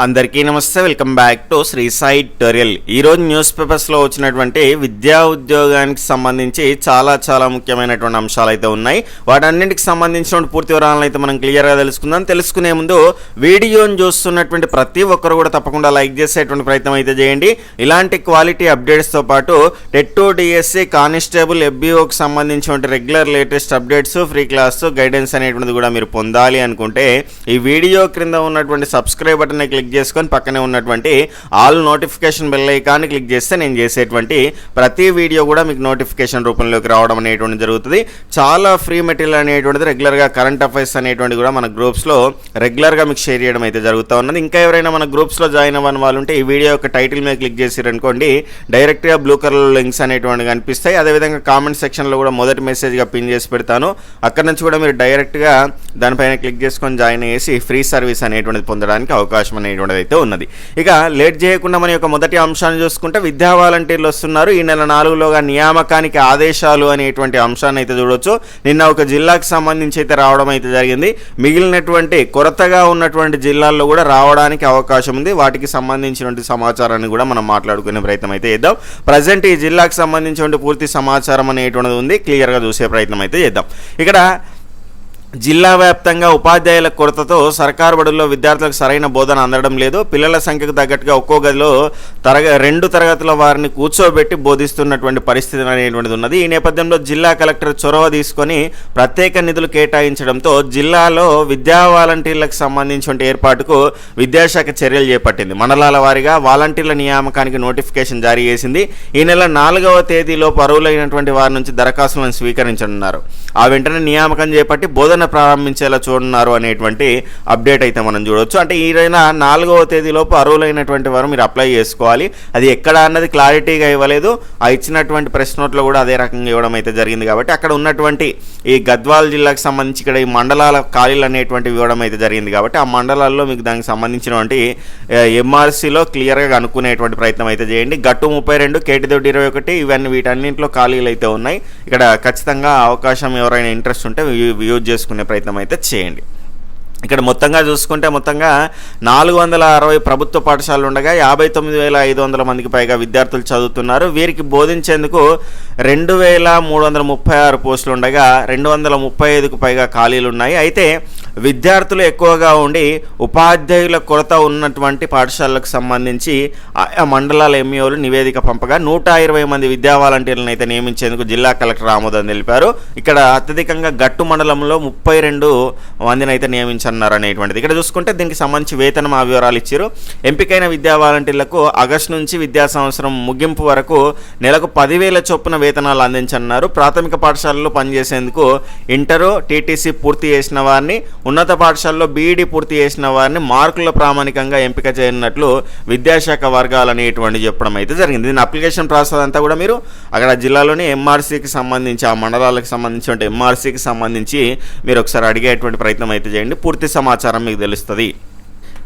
అందరికీ నమస్తే, welcome back to Sri Sai tutorial. ఈరోజు న్యూస్ పేపర్స్లో వచ్చినటువంటి విద్యా ఉద్యోగానికి సంబంధించి చాలా ముఖ్యమైనటువంటి అంశాలు అయితే ఉన్నాయి. వాటన్నింటికి సంబంధించిన పూర్తి వివరాలను అయితే మనం క్లియర్గా తెలుసుకుందాం. తెలుసుకునే ముందు వీడియోని చూస్తున్నటువంటి ప్రతి ఒక్కరు కూడా తప్పకుండా లైక్ చేసేటువంటి ప్రయత్నం అయితే చేయండి. ఇలాంటి క్వాలిటీ అప్డేట్స్తో పాటు టెట్ డిఎస్సి కానిస్టేబుల్ ఎఫ్బిఓకి సంబంధించిన regular latest updates, free class guidance అనేటువంటిది కూడా మీరు పొందాలి అనుకుంటే ఈ వీడియో క్రింద ఉన్నటువంటి సబ్స్క్రైబ్ బటన్ క్లిక్ చేసుకొని పక్కనే ఉన్నటువంటి all notification bell icon click చేస్తే నేను చేసేటువంటి ప్రతి వీడియో కూడా మీకు నోటిఫికేషన్ రూపంలోకి రావడం అనేటువంటి జరుగుతుంది. చాలా ఫ్రీ మెటీరియల్ అనేటువంటిది రెగ్యులర్గా కరెంట్ అఫైర్స్ అనేటువంటి కూడా మన గ్రూప్స్లో రెగ్యులర్గా మీకు షేర్ చేయడం అయితే జరుగుతూ ఉన్నది. ఇంకా ఎవరైనా మన గ్రూప్స్లో జాయిన్ అవ్వని వాళ్ళు ఉంటే ఈ వీడియో యొక్క టైటిల్ మీద క్లిక్ చేసిరనుకోండి, డైరెక్ట్గా బ్లూ కలర్ లింక్స్ అనేటువంటి కనిపిస్తాయి. అదేవిధంగా కామెంట్ సెక్షన్లో కూడా మొదటి మెసేజ్గా పిన్ చేసి పెడతాను. అక్కడ నుంచి కూడా మీరు డైరెక్ట్గా దానిపైన క్లిక్ చేసుకొని జాయిన్ చేసి ఫ్రీ సర్వీస్ అనేటువంటిది పొందడానికి అవకాశం అనేటువంటిది అయితే ఉన్నది. ఇక లేట్ చేయకుండా మన యొక్క మొదటి అంశాన్ని చూసుకుంటే విద్యా వాలంటీర్లు వస్తున్నారు. ఈ నెల 4లోగా నియామకానికి ఆదేశాలు అనేటువంటి అంశాన్ని అయితే చూడవచ్చు. నిన్న ఒక జిల్లాకు సంబంధించి అయితే రావడం అయితే జరిగింది. మిగిలినటువంటి కొరతగా ఉన్నటువంటి జిల్లాల్లో కూడా రావడానికి అవకాశం ఉంది. వాటికి సంబంధించినటువంటి సమాచారాన్ని కూడా మనం మాట్లాడుకునే ప్రయత్నం అయితే చేద్దాం. ప్రజెంట్ ఈ జిల్లాకు సంబంధించినటువంటి పూర్తి సమాచారం అనేటువంటిది ఉంది, క్లియర్గా చూసే ప్రయత్నం అయితే చేద్దాం. ఇక్కడ జిల్లా వ్యాప్తంగా ఉపాధ్యాయుల కొరతతో సర్కారు బడుల్లో విద్యార్థులకు సరైన బోధన అందడం లేదు. పిల్లల సంఖ్యకు తగ్గట్టుగా ఒక్కో గదిలో 2 తరగతుల వారిని కూర్చోబెట్టి బోధిస్తున్నటువంటి పరిస్థితి అనేటువంటిది ఉన్నది. ఈ నేపథ్యంలో జిల్లా కలెక్టర్ చొరవ తీసుకొని ప్రత్యేక నిధులు కేటాయించడంతో జిల్లాలో విద్యా వాలంటీర్లకు సంబంధించిన ఏర్పాటుకు విద్యాశాఖ చర్యలు చేపట్టింది. మండలాల వారీగా వాలంటీర్ల నియామకానికి నోటిఫికేషన్ జారీ చేసింది. ఈ నెల 4వ తేదీలోపు అర్హులైనటువంటి వారి నుంచి దరఖాస్తులను స్వీకరించనున్నారు. ఆ వెంటనే నియామకం చేపట్టి బోధన ప్రారంభించేలా చూడన్నారు అనేటువంటి అప్డేట్ అయితే మనం చూడవచ్చు. అంటే ఈ 4వ తేదీలోపు అర్హులైనటువంటి వారు మీరు అప్లై చేసుకోవాలి. అది ఎక్కడ అన్నది క్లారిటీగా ఇవ్వలేదు. ఆ ఇచ్చినటువంటి ప్రెస్ నోట్లో కూడా అదే రకంగా ఇవ్వడం అయితే జరిగింది. కాబట్టి అక్కడ ఉన్నటువంటి ఈ గద్వాల్ జిల్లాకు సంబంధించి ఇక్కడ ఈ మండలాల ఖాళీలు అనేటువంటివి ఇవ్వడం అయితే జరిగింది. కాబట్టి ఆ మండలాల్లో మీకు దానికి సంబంధించినటువంటి ఎంఆర్సీలో క్లియర్గా కనుక్కునేటువంటి ప్రయత్నం అయితే చేయండి. గట్టు 32, కేటిదొడ్డి 21 ఇవన్నీ వీటన్నింటిలో ఖాళీలు అయితే ఉన్నాయి. ఇక్కడ ఖచ్చితంగా అవకాశం ఎవరైనా ఇంట్రెస్ట్ ఉంటే యూజ్ చేసుకునే ప్రయత్నం అయితే చేయండి. ఇక్కడ మొత్తంగా చూసుకుంటే 460 ప్రభుత్వ పాఠశాలలు ఉండగా 59,500 మందికి పైగా విద్యార్థులు చదువుతున్నారు. వీరికి బోధించేందుకు 2,336 పోస్టులు ఉండగా 235కు పైగా ఖాళీలు ఉన్నాయి. అయితే విద్యార్థులు ఎక్కువగా ఉండి ఉపాధ్యాయుల కొరత ఉన్నటువంటి పాఠశాలలకు సంబంధించి ఆ మండలాల ఎంఈఓలు నివేదిక పంపగా 120 మంది విద్యా వాలంటీర్లను అయితే నియమించేందుకు జిల్లా కలెక్టర్ ఆమోదం తెలిపారు. ఇక్కడ అత్యధికంగా గట్టు మండలంలో 32 మందిని అయితే నియమించారు అనేటువంటిది. ఇక్కడ చూసుకుంటే దీనికి సంబంధించి వేతనం ఆ వివరాలు ఇచ్చారు. ఎంపికైన విద్యా వాలంటీర్లకు ఆగస్టు నుంచి విద్యా సంవత్సరం ముగింపు వరకు నెలకు 10,000 చొప్పున వేతనాలు అందించన్నారు. ప్రాథమిక పాఠశాలలో పనిచేసేందుకు ఇంటరు, టీటీసీ పూర్తి చేసిన వారిని, ఉన్నత పాఠశాలలో బీఈడీ పూర్తి చేసిన వారిని మార్కుల ప్రామాణికంగా ఎంపిక చేయనున్నట్లు విద్యాశాఖ వర్గాలు అనేటువంటి చెప్పడం అయితే జరిగింది. దీని అప్లికేషన్ ప్రాసెస్ అంతా కూడా మీరు అక్కడ జిల్లాలోని ఎంఆర్సీకి సంబంధించి ఆ మండలాలకు సంబంధించిన ఎంఆర్సీకి సంబంధించి మీరు ఒకసారి అడిగేటువంటి ప్రయత్నం అయితే చేయండి. పూర్తి సమాచారం మీకు తెలుస్తుంది.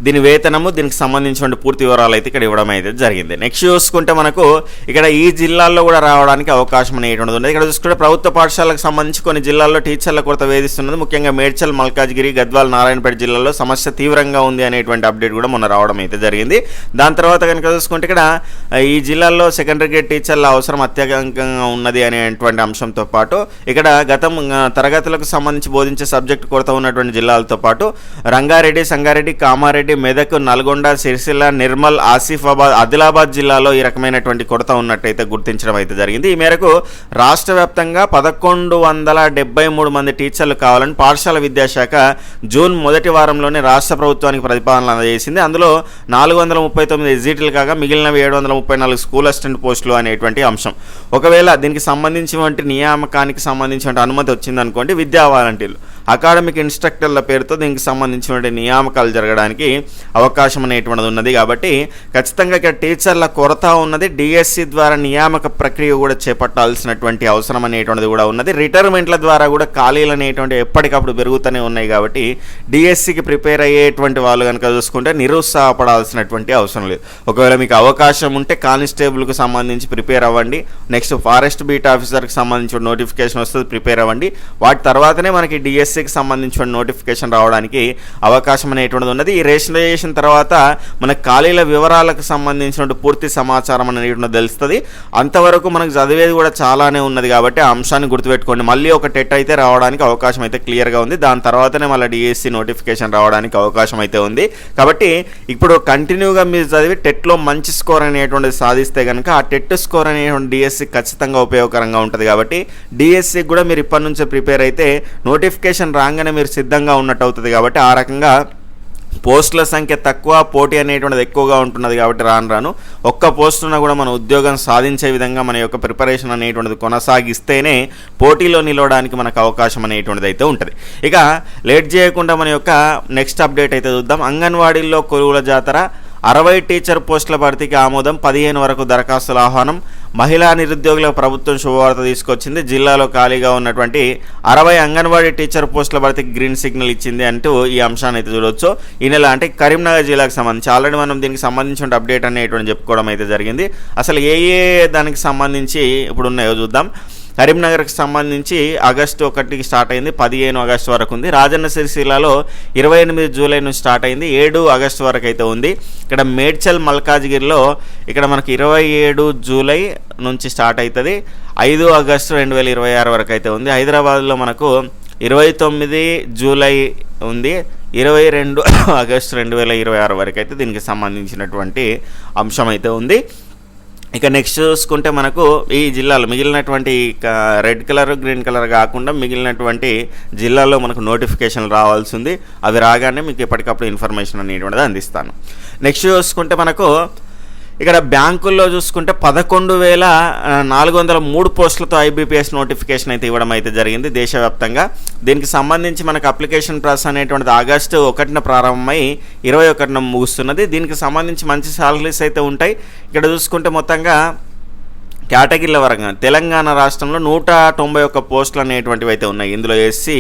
దీని వేతనము, దీనికి సంబంధించిన పూర్తి వివరాలు అయితే ఇక్కడ ఇవ్వడం అయితే జరిగింది. నెక్స్ట్ చూసుకుంటే మనకు ఇక్కడ ఈ జిల్లాల్లో కూడా రావడానికి అవకాశం అనేటువంటిది ఉంది. ఇక్కడ చూసుకుంటే ప్రభుత్వ పాఠశాలకు సంబంధించి కొన్ని జిల్లాల్లో టీచర్ల కొరత వేధిస్తున్నది. ముఖ్యంగా మేడ్చల్, మల్కాజ్గిరి, గద్వాల్, నారాయణపేట జిల్లాలో సమస్య తీవ్రంగా ఉంది అనేటువంటి అప్డేట్ కూడా మొన్న రావడం అయితే జరిగింది. దాని తర్వాత కనుక చూసుకుంటే ఇక్కడ ఈ జిల్లాల్లో సెకండరీ గ్రేడ్ టీచర్ల అవసరం అత్యధికంగా ఉన్నది అనేటువంటి అంశంతో పాటు ఇక్కడ తరగతులకు సంబంధించి బోధించే సబ్జెక్టు కొరత ఉన్నటువంటి జిల్లాలతో పాటు రంగారెడ్డి, సంగారెడ్డి, కామారెడ్డి, మెదక్, నల్గొండ, సిరిసిల్ల, నిర్మల్, ఆసిఫాబాద్, ఆదిలాబాద్ జిల్లాలో ఈ రకమైనటువంటి కొరత ఉన్నట్టయితే గుర్తించడం అయితే జరిగింది. ఈ మేరకు రాష్ట్ర వ్యాప్తంగా 1173 మంది టీచర్లు కావాలని పాఠశాల విద్యాశాఖ జూన్ మొదటి వారంలోనే రాష్ట్ర ప్రభుత్వానికి ప్రతిపాదనలు అందజేసింది. అందులో 439 ఎగ్జిట్లు కాగా మిగిలినవి 734 స్కూల్ అసిస్టెంట్ పోస్టులు అనేటువంటి అంశం. ఒకవేళ దీనికి సంబంధించినటువంటి నియామకానికి సంబంధించిన అనుమతి వచ్చిందనుకోండి, విద్యా వాలంటీర్లు, అకాడమిక్ ఇన్స్ట్రక్టర్ల పేరుతో దీనికి సంబంధించినటువంటి నియామకాలు జరగడానికి అవకాశం అనేటువంటిది ఉన్నది. కాబట్టి ఖచ్చితంగా ఇక్కడ టీచర్ల కొరత ఉన్నది. డిఎస్సి ద్వారా నియామక ప్రక్రియ కూడా చేపట్టాల్సినటువంటి అవసరం అనేటువంటిది కూడా ఉన్నది. రిటైర్మెంట్ల ద్వారా కూడా ఖాళీలు అనేటువంటి ఎప్పటికప్పుడు పెరుగుతూనే ఉన్నాయి. కాబట్టి డిఎస్సికి ప్రిపేర్ అయ్యేటువంటి వాళ్ళు కనుక చూసుకుంటే నిరుత్సాహపడాల్సినటువంటి అవసరం లేదు. ఒకవేళ మీకు అవకాశం ఉంటే కానిస్టేబుల్కి సంబంధించి ప్రిపేర్ అవ్వండి. నెక్స్ట్ ఫారెస్ట్ బీట్ ఆఫీసర్కి సంబంధించిన నోటిఫికేషన్ వస్తుంది, ప్రిపేర్ అవ్వండి. వాటి తర్వాతనే మనకి డిఎస్సికి సంబంధించిన నోటిఫికేషన్ రావడానికి అవకాశం అనేటువంటిది ఉన్నది. ఈ రేషన్ వెరిఫికేషన్ చేసిన తర్వాత మన ఖాళీల వివరాలకు సంబంధించిన పూర్తి సమాచారం అనేది తెలుస్తుంది. అంతవరకు మనకు చదివేది కూడా చాలానే ఉన్నది కాబట్టి ఆ అంశాన్ని గుర్తుపెట్టుకోండి. మళ్ళీ ఒక టెట్ అయితే రావడానికి అవకాశం అయితే క్లియర్గా ఉంది. దాని తర్వాతనే మళ్ళీ డిఎస్సి నోటిఫికేషన్ రావడానికి అవకాశం అయితే ఉంది. కాబట్టి ఇప్పుడు కంటిన్యూగా మీరు చదివి టెట్లో మంచి స్కోర్ అనేటువంటిది సాధిస్తే కనుక ఆ టెట్ స్కోర్ అనేటువంటి డిఎస్సి ఖచ్చితంగా ఉపయోగకరంగా ఉంటుంది. కాబట్టి డిఎస్సికి కూడా మీరు ఇప్పటి నుంచే ప్రిపేర్ అయితే నోటిఫికేషన్ రాగానే మీరు సిద్ధంగా ఉన్నట్టు అవుతుంది. కాబట్టి ఆ రకంగా పోస్టుల సంఖ్య తక్కువ, పోటీ అనేటువంటిది ఎక్కువగా ఉంటున్నది. కాబట్టి రాను ఒక్క పోస్టున కూడా మన ఉద్యోగం సాధించే విధంగా మన యొక్క ప్రిపరేషన్ అనేటువంటిది కొనసాగిస్తేనే పోటీలో నిలవడానికి మనకు అవకాశం అనేటువంటిది అయితే ఉంటుంది. ఇక లేట్ చేయకుండా మన యొక్క నెక్స్ట్ అప్డేట్ అయితే చూద్దాం. అంగన్వాడీల్లో కొలువుల జాతర, 60 టీచర్ పోస్టుల భర్తీకి ఆమోదం, 15 వరకు దరఖాస్తుల ఆహ్వానం. మహిళా నిరుద్యోగులకు ప్రభుత్వం శుభవార్త తీసుకొచ్చింది. జిల్లాలో ఖాళీగా ఉన్నటువంటి 60 అంగన్వాడీ టీచర్ పోస్టుల భర్తీకి గ్రీన్ సిగ్నల్ ఇచ్చింది అంటూ ఈ అంశాన్ని అయితే చూడవచ్చు. ఈ నెల అంటే కరీంనగర్ జిల్లాకు సంబంధించి ఆల్రెడీ మనం దీనికి సంబంధించిన అప్డేట్ అనేటువంటి చెప్పుకోవడం అయితే జరిగింది. అసలు ఏ దానికి సంబంధించి ఇప్పుడు ఉన్నాయో చూద్దాం. కరీంనగర్కి సంబంధించి ఆగస్టు 1కి స్టార్ట్ అయింది, 15 ఆగస్టు వరకు ఉంది. రాజన్న సిరిసిల్లాలో 28 జూలై నుంచి స్టార్ట్ అయింది, 7 ఆగస్టు వరకు అయితే ఉంది. ఇక్కడ మేడ్చల్ మల్కాజ్గిరిలో ఇక్కడ మనకి 27 జూలై నుంచి స్టార్ట్ అవుతుంది, 5 ఆగస్టు 2026 వరకు అయితే ఉంది. హైదరాబాద్లో మనకు 29 జూలై ఉంది, 22 ఆగస్టు 2026 వరకు అయితే దీనికి సంబంధించినటువంటి అంశం అయితే ఉంది. ఇక నెక్స్ట్ చూసుకుంటే మనకు ఈ జిల్లాలో మిగిలినటువంటి రెడ్ కలర్ గ్రీన్ కలర్ కాకుండా మిగిలినటువంటి జిల్లాల్లో మనకు నోటిఫికేషన్ రావాల్సి ఉంది. అవి రాగానే మీకు ఎప్పటికప్పుడు ఇన్ఫర్మేషన్ అనేటువంటిది అందిస్తాను. నెక్స్ట్ చూసుకుంటే మనకు ఇక్కడ బ్యాంకుల్లో చూసుకుంటే 11,403 పోస్టులతో ఐబీపీఎస్ నోటిఫికేషన్ అయితే ఇవ్వడం అయితే జరిగింది దేశవ్యాప్తంగా. దీనికి సంబంధించి మనకు అప్లికేషన్ ప్రాసెస్ అనేటువంటిది ఆగస్టు 1న ప్రారంభమై 21న ముగుస్తున్నది. దీనికి సంబంధించి మంచి సాలరీస్ అయితే ఉంటాయి. ఇక్కడ చూసుకుంటే మొత్తంగా కేటగిరీల వరంగా తెలంగాణ రాష్ట్రంలో 191 పోస్టులు అనేటువంటివి అయితే ఉన్నాయి. ఇందులో SC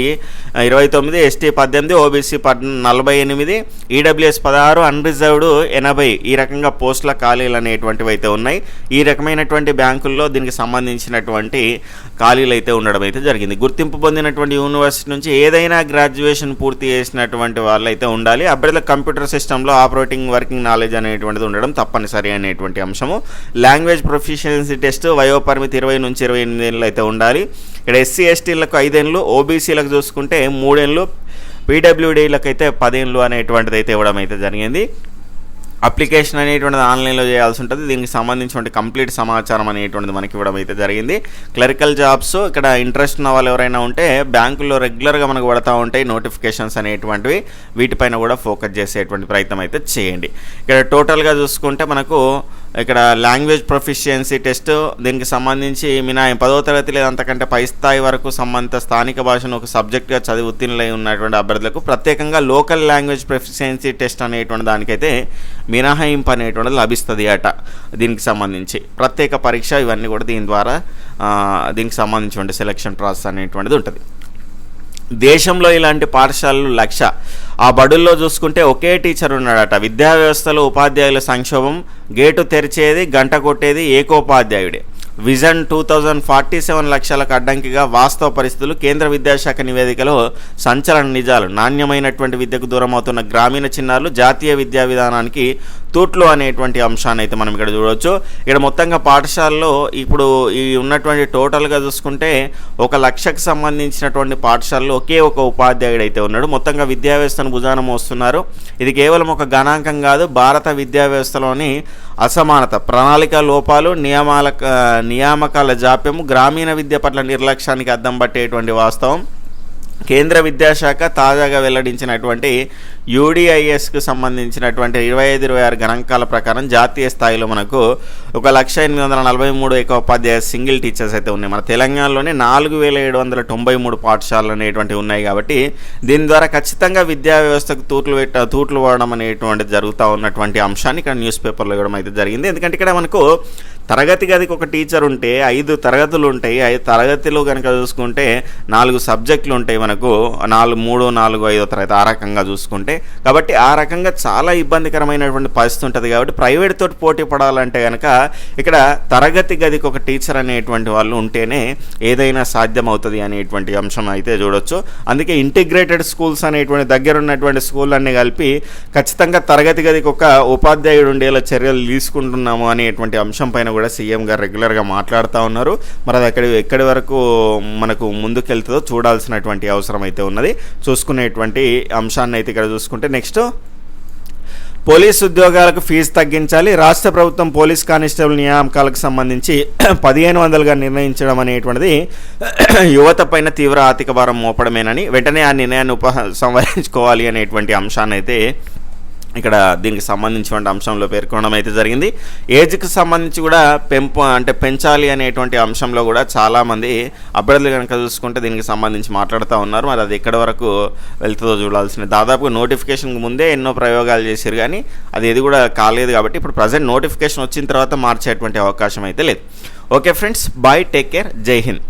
29, ST 18, OBC 48, EWS 16, unreserved 80 ఈ రకంగా పోస్టుల ఖాళీలు అనేటువంటివి అయితే ఉన్నాయి. ఈ రకమైనటువంటి బ్యాంకుల్లో దీనికి సంబంధించినటువంటి ఖాళీలు అయితే ఉండడం అయితే జరిగింది. గుర్తింపు పొందినటువంటి యూనివర్సిటీ నుంచి ఏదైనా గ్రాడ్యుయేషన్ పూర్తి చేసినటువంటి వాళ్ళు అయితే ఉండాలి. అభ్యర్థులకు కంప్యూటర్ సిస్టంలో ఆపరేటింగ్ వర్కింగ్ నాలెడ్జ్ అనేటువంటిది ఉండడం తప్పనిసరి అనేటువంటి అంశము. లాంగ్వేజ్ ప్రొఫిషియన్సీ టెస్ట్ వయోపరిమితి 20 నుంచి 28 ఏళ్ళు అయితే ఉండాలి. ఇక్కడ ఎస్సీ ఎస్టీలకు 5 ఏళ్ళు, ఓబీసీలకు చూసుకుంటే 3 ఏళ్ళు, పీడబ్ల్యూడీలకు అయితే 10 ఏళ్ళు అనేటువంటిది అయితే ఇవ్వడం అయితే జరిగింది. అప్లికేషన్ అనేటువంటిది ఆన్లైన్లో చేయాల్సి ఉంటుంది. దీనికి సంబంధించిన కంప్లీట్ సమాచారం అనేటువంటిది మనకి ఇవ్వడం అయితే జరిగింది. క్లరికల్ జాబ్స్ ఇక్కడ ఇంట్రెస్ట్ ఉన్న వాళ్ళు ఎవరైనా ఉంటే బ్యాంకుల్లో రెగ్యులర్గా మనకు పడతా ఉంటాయి నోటిఫికేషన్స్ అనేటువంటివి, వీటిపైన కూడా ఫోకస్ చేసేటువంటి ప్రయత్నం అయితే చేయండి. ఇక్కడ టోటల్గా చూసుకుంటే మనకు ఇక్కడ లాంగ్వేజ్ ప్రొఫిషియన్సీ టెస్ట్ దీనికి సంబంధించి మినహాయింపు 10వ తరగతి లేదా అంతకంటే పై స్థాయి వరకు సంబంధిత స్థానిక భాషను ఒక సబ్జెక్ట్గా చదివి ఉత్తీర్ణులై ఉన్నటువంటి అభ్యర్థులకు ప్రత్యేకంగా లోకల్ లాంగ్వేజ్ ప్రొఫిషియన్సీ టెస్ట్ అనేటువంటి దానికైతే మినహాయింపు అనేటువంటిది లభిస్తుంది అట. దీనికి సంబంధించి ప్రత్యేక పరీక్ష ఇవన్నీ కూడా దీని ద్వారా దీనికి సంబంధించిన సెలక్షన్ ప్రాసెస్ అనేటువంటిది ఉంటుంది. దేశంలో ఇలాంటి పాఠశాలలు 1,00,000. ఆ బడుల్లో చూసుకుంటే ఒకే టీచర్ ఉన్నాడట. విద్యా వ్యవస్థలో ఉపాధ్యాయుల సంక్షోభం, గేటు తెరిచేది గంట కొట్టేది ఏకోపాధ్యాయుడే. విజన్ 2047 లక్ష్యాలకు అడ్డంకిగా వాస్తవ పరిస్థితులు, కేంద్ర విద్యాశాఖ నివేదికలో సంచలన నిజాలు, నాణ్యమైనటువంటి విద్యకు దూరం అవుతున్న గ్రామీణ చిన్నారులు, జాతీయ విద్యా విధానానికి తూట్లు అనేటువంటి అంశాన్ని అయితే మనం ఇక్కడ చూడవచ్చు. ఇక్కడ మొత్తంగా పాఠశాలలో ఇప్పుడు ఈ ఉన్నటువంటి టోటల్గా చూసుకుంటే 1,00,000కు సంబంధించినటువంటి పాఠశాలలో ఒకే ఒక ఉపాధ్యాయుడు అయితే ఉన్నాడు. మొత్తంగా విద్యా వ్యవస్థను భుజాన మోస్తున్నారు. ఇది కేవలం ఒక గణాంకం కాదు, భారత విద్యా వ్యవస్థలోని అసమానత, ప్రణాళిక లోపాలు, నియామకాల జాప్యము, గ్రామీణ విద్య పట్ల నిర్లక్ష్యానికి అద్దం పట్టేటువంటి వాస్తవం. కేంద్ర విద్యాశాఖ తాజాగా వెల్లడించినటువంటి యూడిఐఎస్కు సంబంధించినటువంటి 25-26 గణాంకాల ప్రకారం జాతీయ స్థాయిలో మనకు 1,843 ఏకోపాధ్యాయ సింగిల్ టీచర్స్ అయితే ఉన్నాయి. మన తెలంగాణలోనే 4,793 పాఠశాలలు అనేటువంటివి ఉన్నాయి. కాబట్టి దీని ద్వారా ఖచ్చితంగా విద్యా వ్యవస్థకు తూట్లు పడడం అనేటువంటిది జరుగుతూ ఉన్నటువంటి అంశాన్ని ఇక్కడ న్యూస్ పేపర్లో ఇవ్వడం అయితే జరిగింది. ఎందుకంటే ఇక్కడ మనకు తరగతి గదికి ఒక టీచర్ ఉంటే 5 తరగతులు ఉంటాయి. 5 తరగతిలో కనుక చూసుకుంటే 4 సబ్జెక్టులు ఉంటాయి మనకు, 3, 4, 5 తరగతి ఆ రకంగా చూసుకుంటే. కాబట్టి ఆ రకంగా చాలా ఇబ్బందికరమైనటువంటి పరిస్థితి ఉంటుంది. కాబట్టి ప్రైవేట్ తోటి పోటీ పడాలంటే కనుక ఇక్కడ తరగతి గదికి ఒక టీచర్ అనేటువంటి వాళ్ళు ఉంటేనే ఏదైనా సాధ్యమవుతుంది అనేటువంటి అంశం అయితే చూడొచ్చు. అందుకే ఇంటిగ్రేటెడ్ స్కూల్స్ అనేటువంటి దగ్గర ఉన్నటువంటి స్కూళ్ళన్నీ కలిపి ఖచ్చితంగా తరగతి గదికి ఒక ఉపాధ్యాయుడు ఉండేలా చర్యలు తీసుకుంటున్నాము అనేటువంటి అంశం పైన కూడా సీఎం గారు రెగ్యులర్గా మాట్లాడుతూ ఉన్నారు. మరి అది ఎక్కడి వరకు మనకు ముందుకెళ్తుందో చూడాల్సినటువంటి అవసరం అయితే ఉన్నది. చూసుకునేటువంటి అంశాన్ని అయితే ఇక్కడ చూసుకుంటే నెక్స్ట్, పోలీసు ఉద్యోగాలకు ఫీజు తగ్గించాలి. రాష్ట్ర ప్రభుత్వం పోలీస్ కానిస్టేబుల్ నియామకాలకు సంబంధించి 1500గా నిర్ణయించడం అనేటువంటిది యువత పైన తీవ్ర ఆర్థిక భారం మోపడమేనని, వెంటనే ఆ నిర్ణయాన్ని ఉపసంహరించుకోవాలి అనేటువంటి అంశాన్ని అయితే ఇక్కడ దీనికి సంబంధించిన అంశంలో పేర్కొనడం అయితే జరిగింది. ఏజ్కి సంబంధించి కూడా పెంచాలి అనేటువంటి అంశంలో కూడా చాలామంది అభ్యర్థులు కనుక చూసుకుంటే దీనికి సంబంధించి మాట్లాడుతూ ఉన్నారు. మరి అది ఎక్కడి వరకు వెళ్తుందో చూడాల్సింది. దాదాపుగా నోటిఫికేషన్కి ముందే ఎన్నో ప్రయోగాలు చేశారు, కానీ అది ఏది కూడా కాలేదు. కాబట్టి ఇప్పుడు ప్రజెంట్ నోటిఫికేషన్ వచ్చిన తర్వాత మార్చేటువంటి అవకాశం అయితే లేదు. Okay friends, bye, take care, జై హింద్.